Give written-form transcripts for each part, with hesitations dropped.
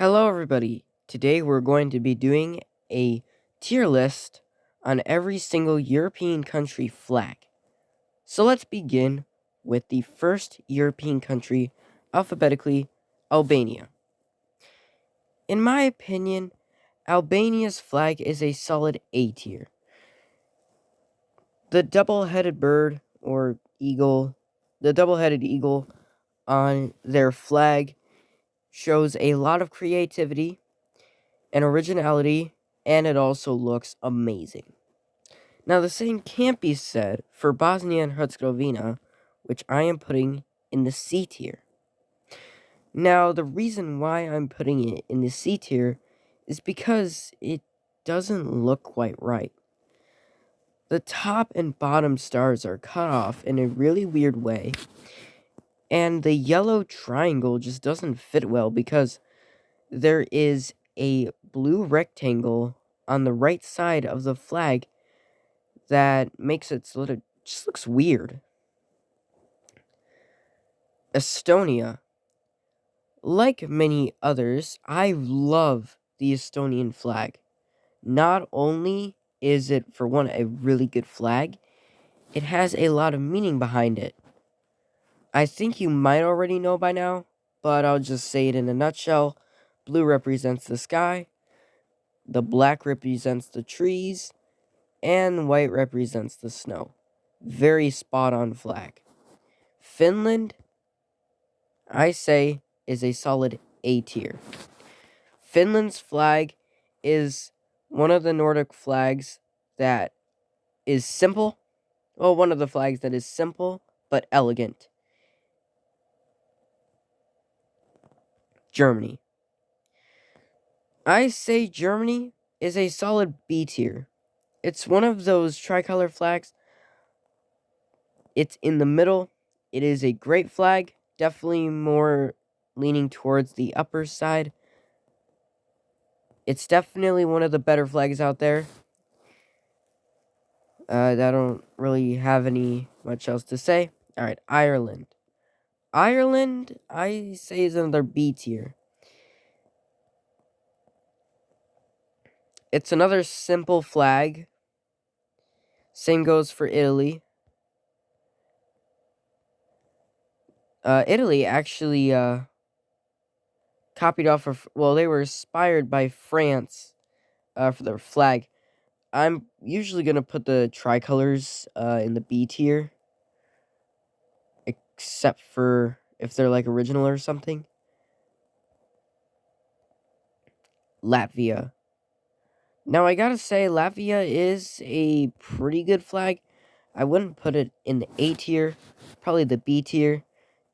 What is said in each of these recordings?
Hello, everybody. Today we're going to be doing a tier list on every single European country flag. So let's begin with the first European country, alphabetically, Albania. In my opinion, Albania's flag is a solid A tier. The double-headed bird or eagle, the double-headed eagle on their flag shows a lot of creativity and originality, and it also looks amazing. Now, the same can't be said for Bosnia and Herzegovina, which I am putting in the C tier. Now, the reason why I'm putting it in the C tier is because it doesn't look quite right. The top and bottom stars are cut off in a really weird way, and the yellow triangle just doesn't fit well because there is a blue rectangle on the right side of the flag that makes it so that it just looks weird. Estonia. Like many others, I love the Estonian flag. Not only is it, for one, a really good flag, it has a lot of meaning behind it. I think you might already know by now, but I'll just say it in a nutshell. Blue represents the sky, the black represents the trees, and white represents the snow. Very spot on flag. Finland, I say, is a solid A tier. Finland's flag is one of the Nordic flags that is simple. Well, one of the flags that is simple but elegant. Germany. I say Germany is a solid B tier. It's one of those tricolor flags. It's in the middle. It is a great flag. Definitely more leaning towards the upper side. It's definitely one of the better flags out there. I don't really have any much else to say. All right, Ireland. Ireland, I say, is another B tier. It's another simple flag. Same goes for Italy. Italy actually copied off of, well, they were inspired by France for their flag. I'm usually going to put the tricolors in the B tier, except for if they're like original or something. Latvia. Now, I gotta say, Latvia is a pretty good flag. I wouldn't put it in the A tier, probably the B tier,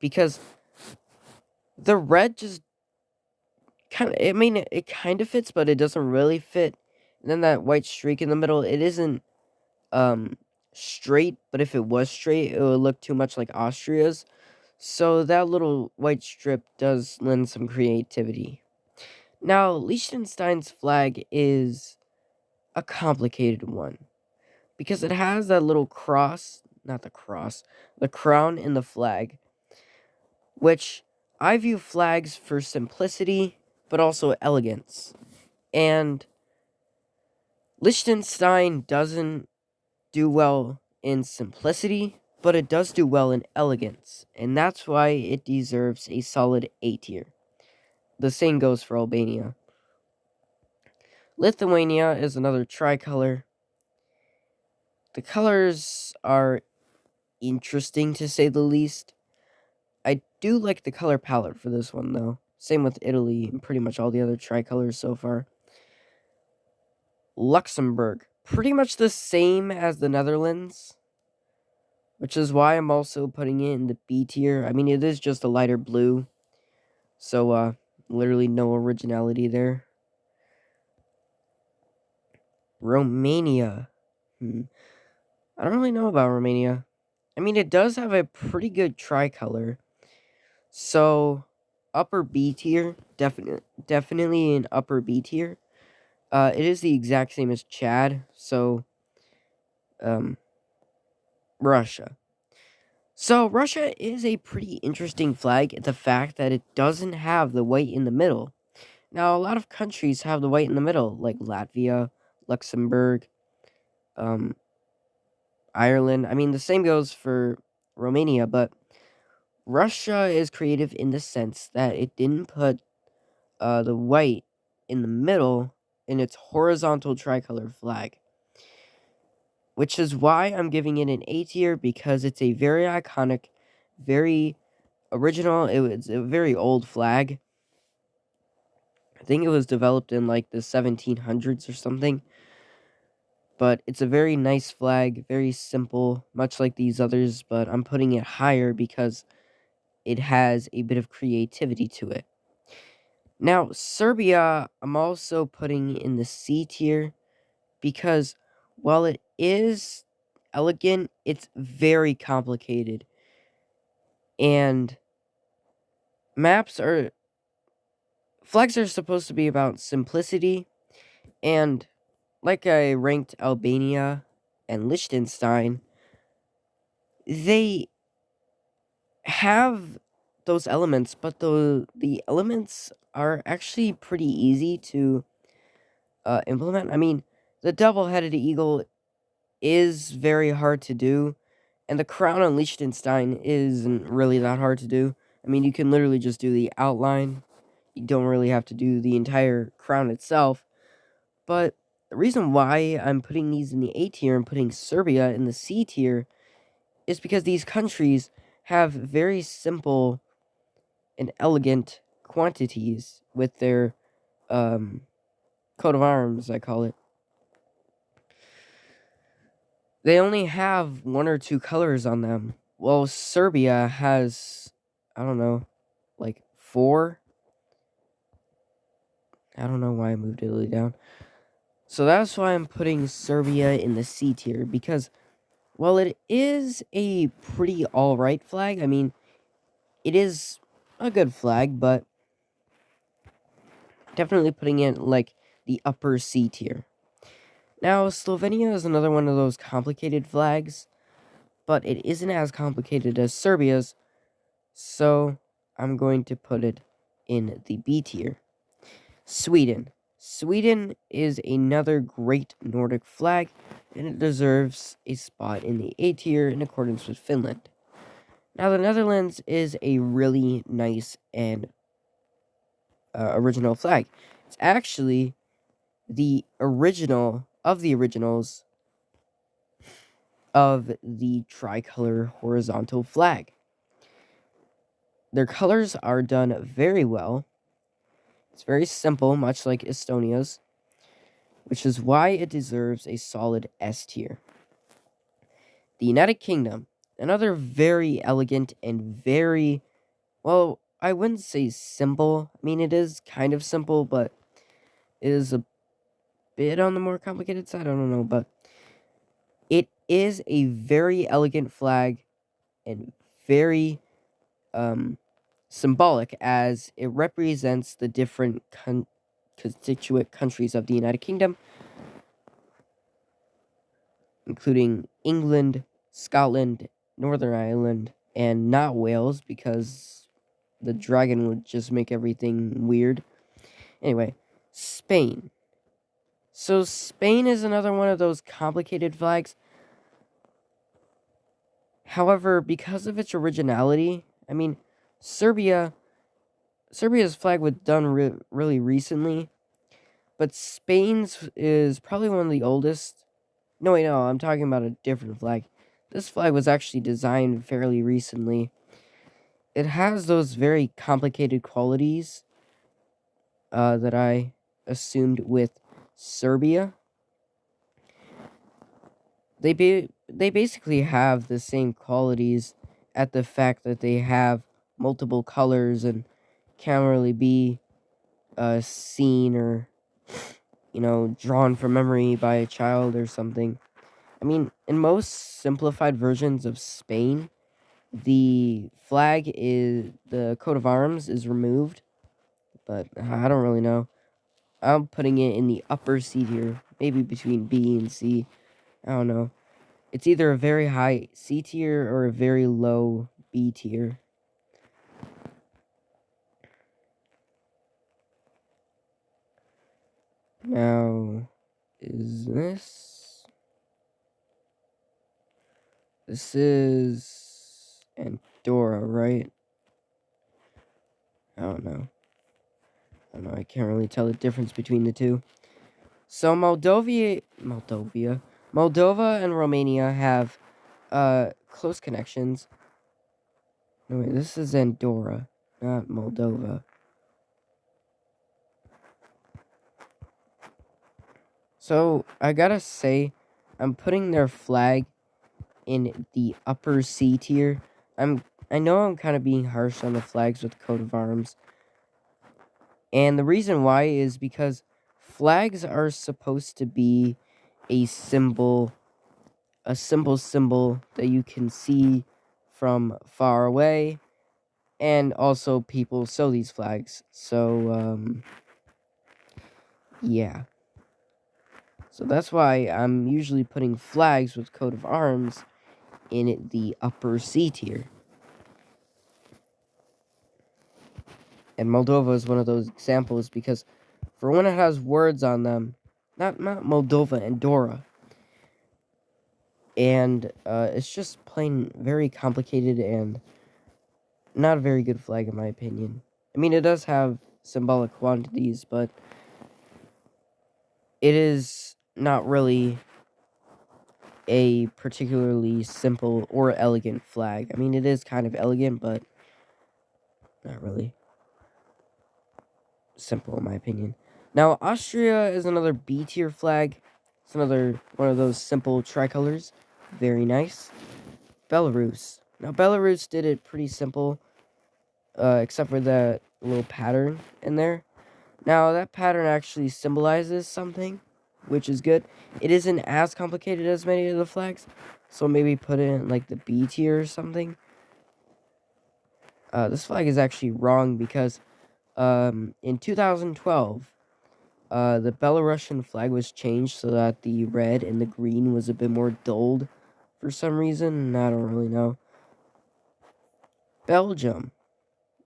because the red just kind of, I mean, it kind of fits, but it doesn't really fit. And then that white streak in the middle, it isn't straight, but if it was straight, it would look too much like Austria's. So that little white strip does lend some creativity. Now, Liechtenstein's flag is a complicated one because it has that little cross, not the cross, the crown in the flag, which I view flags for simplicity but also elegance. And Liechtenstein doesn't do well in simplicity, but it does do well in elegance, and that's why it deserves a solid A tier. The same goes for Albania. Lithuania is another tricolor. The colors are interesting to say the least. I do like the color palette for this one, though. Same with Italy and pretty much all the other tricolors so far. Luxembourg, pretty much the same as the Netherlands, which is why I'm also putting it in the B tier. I mean, it is just a lighter blue, so literally no originality there. Romania. I don't really know about Romania. I mean, it does have a pretty good tricolor. So, upper B tier, definitely an upper B tier. It is the exact same as Chad, so, Russia. So, Russia is a pretty interesting flag, the fact that it doesn't have the white in the middle. Now, a lot of countries have the white in the middle, like Latvia, Luxembourg, um, Ireland. I mean, the same goes for Romania, but Russia is creative in the sense that it didn't put the white in the middle in its horizontal tricolor flag, which is why I'm giving it an A tier, because it's a very iconic, very original. It was a very old flag. I think it was developed in like the 1700s or something. But it's a very nice flag, very simple, much like these others, but I'm putting it higher because it has a bit of creativity to it. Now, Serbia, I'm also putting in the C tier because while it is elegant, it's very complicated. And flags are supposed to be about simplicity, and like I ranked Albania and Liechtenstein, they have those elements, but the elements are actually pretty easy to implement. I mean, the double-headed eagle is very hard to do, and the crown on Liechtenstein isn't really that hard to do. I mean, you can literally just do the outline. You don't really have to do the entire crown itself. But the reason why I'm putting these in the A tier and putting Serbia in the C tier is because these countries have very simple and elegant quantities with their coat of arms, I call it. They only have one or two colors on them. Well, Serbia has, I don't know, like four. I don't know why I moved Italy down. So that's why I'm putting Serbia in the C tier, because while it is a pretty alright flag, I mean, it is a good flag, but definitely putting it like the upper C tier. Now, Slovenia is another one of those complicated flags, but it isn't as complicated as Serbia's, so I'm going to put it in the B tier. Sweden. Sweden is another great Nordic flag, and it deserves a spot in the A tier in accordance with Finland. Now, the Netherlands is a really nice and original flag. It's actually the original of the originals of the tricolor horizontal flag. Their colors are done very well. It's very simple, much like Estonia's, which is why it deserves a solid S tier. The United Kingdom, another very elegant and very, well, I wouldn't say simple. I mean, it is kind of simple, but it is a bit on the more complicated side. I don't know, but it is a very elegant flag and very symbolic, as it represents the different constituent countries of the United Kingdom, including England, Scotland, Northern Ireland, and not Wales, because the dragon would just make everything weird. Anyway, Spain. So Spain is another one of those complicated flags. However, because of its originality, I mean, Serbia's flag was done really recently, but Spain's is probably one of the oldest. No, wait, no, I'm talking about a different flag. This flag was actually designed fairly recently. It has those very complicated qualities that I assumed with Serbia. They basically have the same qualities at the fact that they have multiple colors and can't really be seen or, drawn from memory by a child or something. I mean, in most simplified versions of Spain, the coat of arms is removed, but I don't really know. I'm putting it in the upper C tier, maybe between B and C. I don't know. It's either a very high C tier or a very low B tier. Now, is this? This is Andorra, right? I don't know. I can't really tell the difference between the two. So Moldova and Romania have close connections. No, wait, this is Andorra, not Moldova. So I gotta say, I'm putting their flag in the upper C tier. I know I'm kind of being harsh on the flags with coat of arms. And the reason why is because flags are supposed to be a symbol that you can see from far away, and also people sew these flags. So yeah. So that's why I'm usually putting flags with coat of arms in the upper C tier. And Moldova is one of those examples because for one, it has words on them. Not Moldova, Andorra. And it's just plain very complicated and not a very good flag in my opinion. I mean, it does have symbolic quantities, but it is not really a particularly simple or elegant flag. I mean, it is kind of elegant, but not really simple in my opinion. Now, Austria is another B tier flag. It's another one of those simple tricolors. Very nice. Belarus. Now, Belarus did it pretty simple, except for that little pattern in there. Now, that pattern actually symbolizes something, which is good. It isn't as complicated as many of the flags, so maybe put it in, like, the B tier or something. This flag is actually wrong because, in 2012, the Belarusian flag was changed so that the red and the green was a bit more dulled for some reason. I don't really know. Belgium.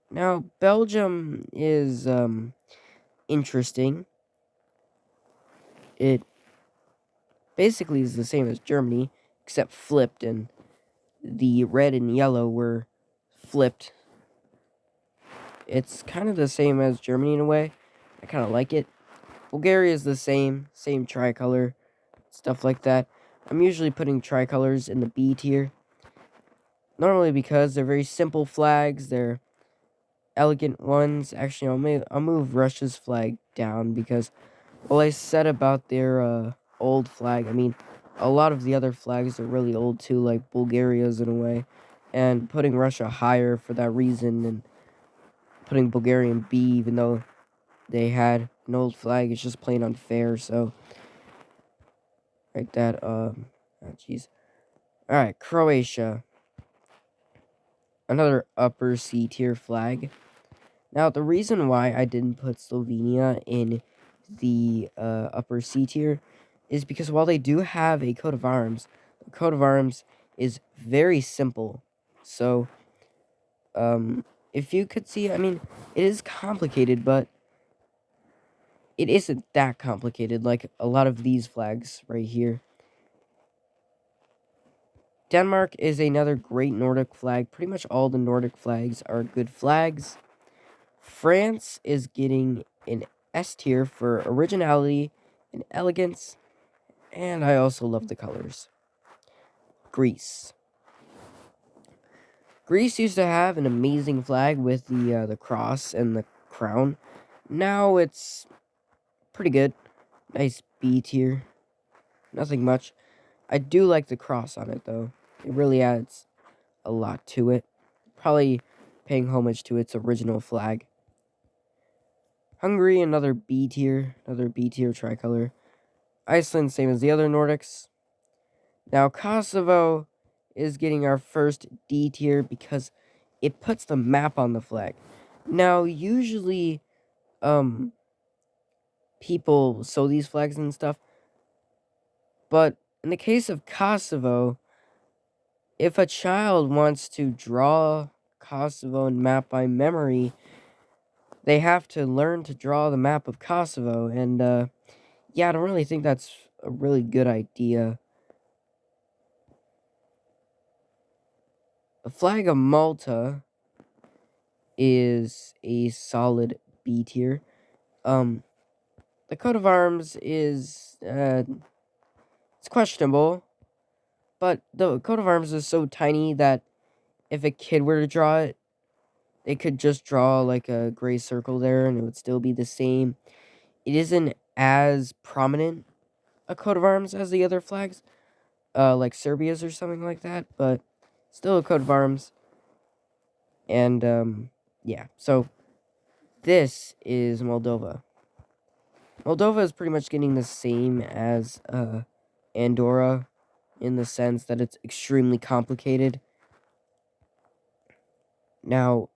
Now, Belgium is, interesting. It basically is the same as Germany, except flipped, and the red and yellow were flipped. It's kind of the same as Germany in a way. I kind of like it. Bulgaria is the same tricolor, stuff like that. I'm usually putting tricolors in the B tier. Normally because they're very simple flags, they're elegant ones. Actually, I'll move Russia's flag down because, well, I said about their old flag. I mean, a lot of the other flags are really old too, like Bulgaria's in a way. And putting Russia higher for that reason, and putting Bulgaria in B, even though they had an old flag, is just plain unfair. So, like that. Oh, jeez. All right, Croatia. Another upper C tier flag. Now, the reason why I didn't put Slovenia in the upper C tier is because while they do have a coat of arms, the coat of arms is very simple. So, if you could see, I mean, it is complicated, but it isn't that complicated like a lot of these flags right here. Denmark is another great Nordic flag. Pretty much all the Nordic flags are good flags. France is getting an S tier for originality and elegance, and I also love the colors. Greece. Greece used to have an amazing flag with the cross and the crown. Now it's pretty good. Nice B tier. Nothing much. I do like the cross on it though. It really adds a lot to it. Probably paying homage to its original flag. Hungary, another B tier tricolor. Iceland, same as the other Nordics. Now, Kosovo is getting our first D tier because it puts the map on the flag. Now, usually, people sew these flags and stuff, but in the case of Kosovo, if a child wants to draw Kosovo and map by memory, they have to learn to draw the map of Kosovo, and Yeah, I don't really think that's a really good idea. The flag of Malta is a solid B tier. Um, the coat of arms is it's questionable, but the coat of arms is so tiny that if a kid were to draw it, they could just draw like a gray circle there, and it would still be the same. It isn't as prominent a coat of arms as the other flags, like Serbia's or something like that, but still a coat of arms. And yeah, so this is Moldova. Moldova is pretty much getting the same as Andorra in the sense that it's extremely complicated. Now,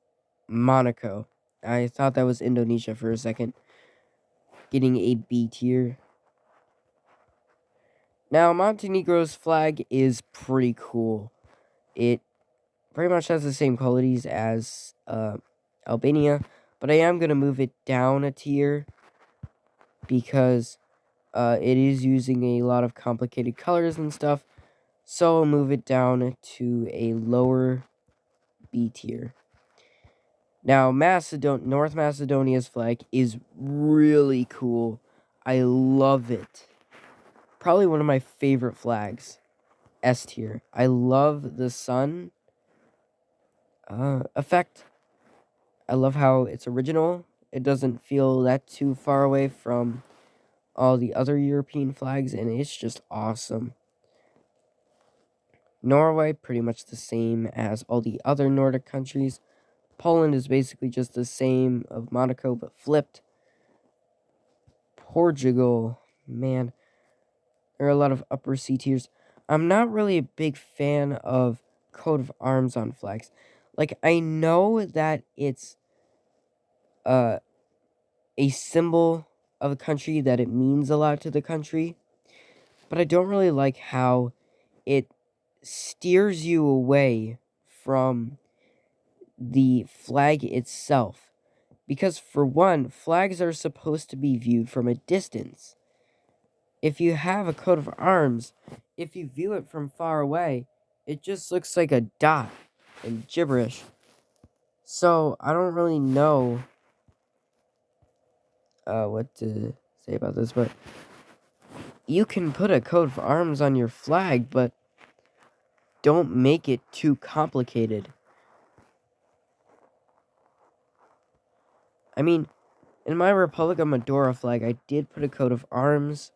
Monaco. I thought that was Indonesia for a second. Getting a B tier. Now, Montenegro's flag is pretty cool. It pretty much has the same qualities as Albania, but I am going to move it down a tier because it is using a lot of complicated colors and stuff. So I'll move it down to a lower B tier. Now, North Macedonia's flag is really cool. I love it. Probably one of my favorite flags. S tier. I love the sun effect. I love how it's original. It doesn't feel that too far away from all the other European flags, and it's just awesome. Norway, pretty much the same as all the other Nordic countries. Poland is basically just the same of Monaco, but flipped. Portugal, man, there are a lot of upper C tiers. I'm not really a big fan of coat of arms on flags. Like, I know that it's a symbol of a country, that it means a lot to the country, but I don't really like how it steers you away from the flag itself. Because, for one, flags are supposed to be viewed from a distance. If you have a coat of arms, if you view it from far away, it just looks like a dot and gibberish. So, I don't really know what to say about this, but you can put a coat of arms on your flag, but don't make it too complicated. I mean, in my Republic of Medora flag, I did put a coat of arms,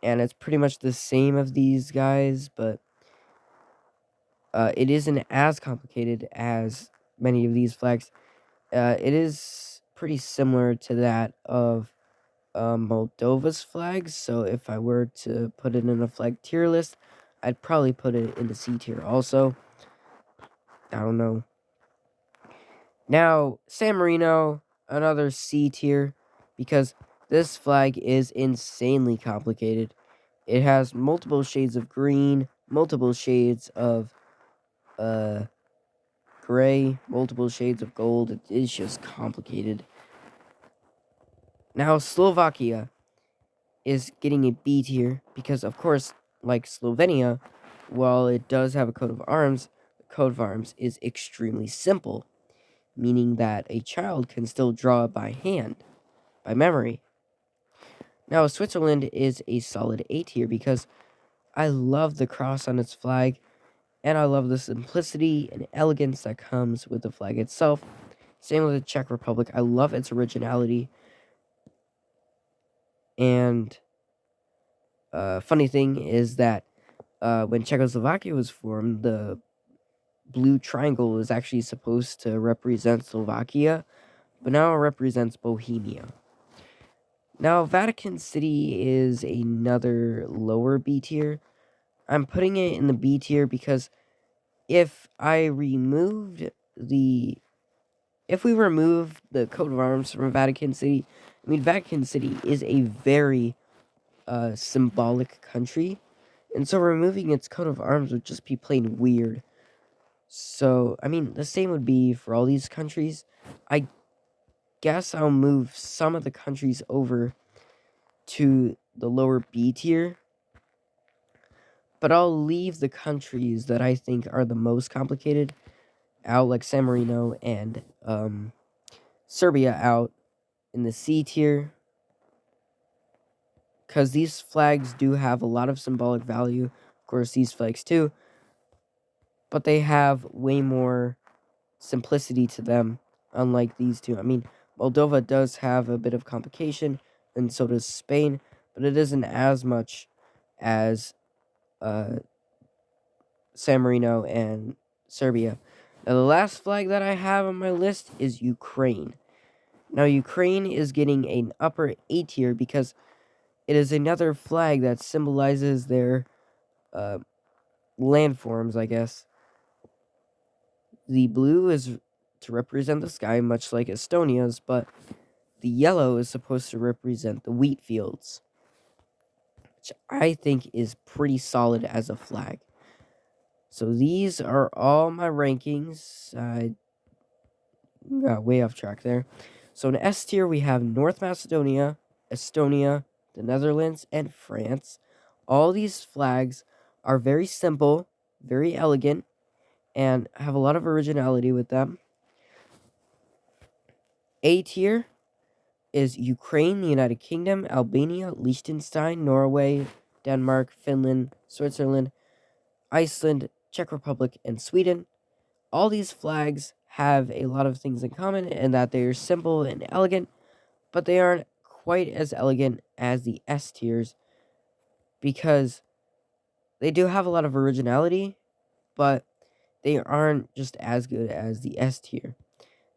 and it's pretty much the same of these guys, but it isn't as complicated as many of these flags. It is pretty similar to that of Moldova's flags, so if I were to put it in a flag tier list, I'd probably put it in the C tier also. I don't know. Now, San Marino, another C tier, because this flag is insanely complicated. It has multiple shades of green, multiple shades of gray, multiple shades of gold. It is just complicated. Now, Slovakia is getting a B tier because, of course, like Slovenia, while it does have a coat of arms, the coat of arms is extremely simple, meaning that a child can still draw it by hand, by memory. Now, Switzerland is a solid A tier because I love the cross on its flag, and I love the simplicity and elegance that comes with the flag itself. Same with the Czech Republic. I love its originality. And funny thing is that when Czechoslovakia was formed, the blue triangle was actually supposed to represent Slovakia, but now it represents Bohemia. Now, Vatican City is another lower B tier. I'm putting it in the B tier because if we removed the coat of arms from Vatican City, I mean, Vatican City is a very symbolic country, and so removing its coat of arms would just be plain weird. So, I mean, the same would be for all these countries. I guess I'll move some of the countries over to the lower B tier. But I'll leave the countries that I think are the most complicated out, like San Marino and Serbia, out in the C tier. Because these flags do have a lot of symbolic value. Of course, these flags too. But they have way more simplicity to them, unlike these two. I mean, Moldova does have a bit of complication, and so does Spain, but it isn't as much as San Marino and Serbia. Now, the last flag that I have on my list is Ukraine. Now, Ukraine is getting an upper A tier because it is another flag that symbolizes their landforms, I guess. The blue is to represent the sky, much like Estonia's, but the yellow is supposed to represent the wheat fields, which I think is pretty solid as a flag. So these are all my rankings. I got way off track there. So in S tier, we have North Macedonia, Estonia, the Netherlands, and France. All these flags are very simple, very elegant, and have a lot of originality with them. A tier is Ukraine, the United Kingdom, Albania, Liechtenstein, Norway, Denmark, Finland, Switzerland, Iceland, Czech Republic, and Sweden. All these flags have a lot of things in common in that they are simple and elegant, but they aren't quite as elegant as the S tiers because they do have a lot of originality, but they aren't just as good as the S tier.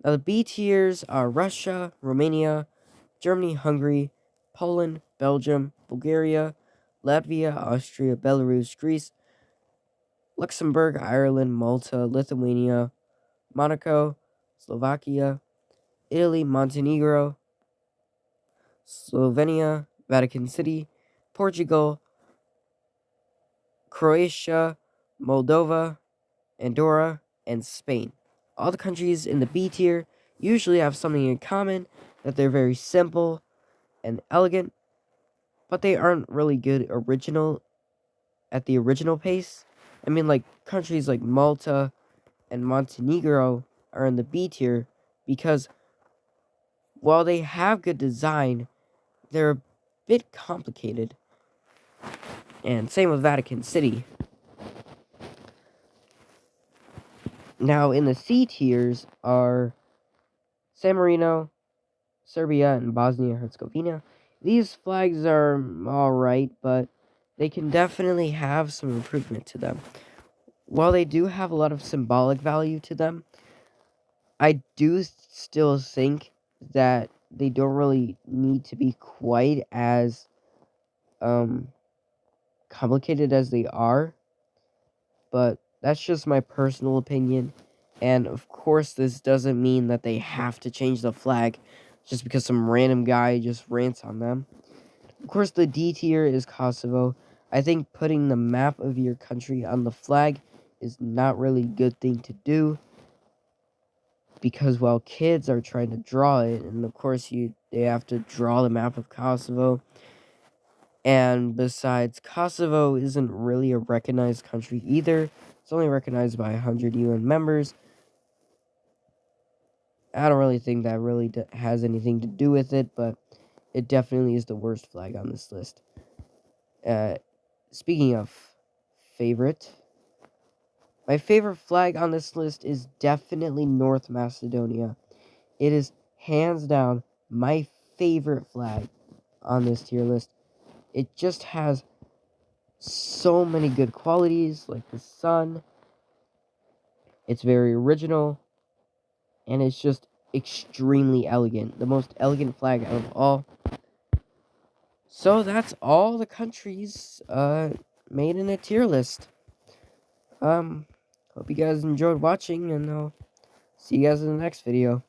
Now, the B tiers are Russia, Romania, Germany, Hungary, Poland, Belgium, Bulgaria, Latvia, Austria, Belarus, Greece, Luxembourg, Ireland, Malta, Lithuania, Monaco, Slovakia, Italy, Montenegro, Slovenia, Vatican City, Portugal, Croatia, Moldova, Andorra, and Spain. All the countries in the B tier usually have something in common, that they're very simple and elegant, but they aren't really good at the original pace. I mean, like, countries like Malta and Montenegro are in the B tier because while they have good design, they're a bit complicated. And same with Vatican City. Now, in the C tiers are San Marino, Serbia, and Bosnia-Herzegovina. These flags are alright, but they can definitely have some improvement to them. While they do have a lot of symbolic value to them, I do still think that they don't really need to be quite as complicated as they are. But that's just my personal opinion. And of course, this doesn't mean that they have to change the flag just because some random guy just rants on them. Of course, the D tier is Kosovo. I think putting the map of your country on the flag is not really a good thing to do, because while kids are trying to draw it, and of course they have to draw the map of Kosovo, and besides, Kosovo isn't really a recognized country either. It's only recognized by 100 UN members. I don't really think that really has anything to do with it, but it definitely is the worst flag on this list. Speaking of favorite, my favorite flag on this list is definitely North Macedonia. It is hands down my favorite flag on this tier list. It just has so many good qualities, like the sun. It's very original, and it's just extremely elegant. The most elegant flag out of all. So that's all the countries made in a tier list. Hope you guys enjoyed watching, and I'll see you guys in the next video.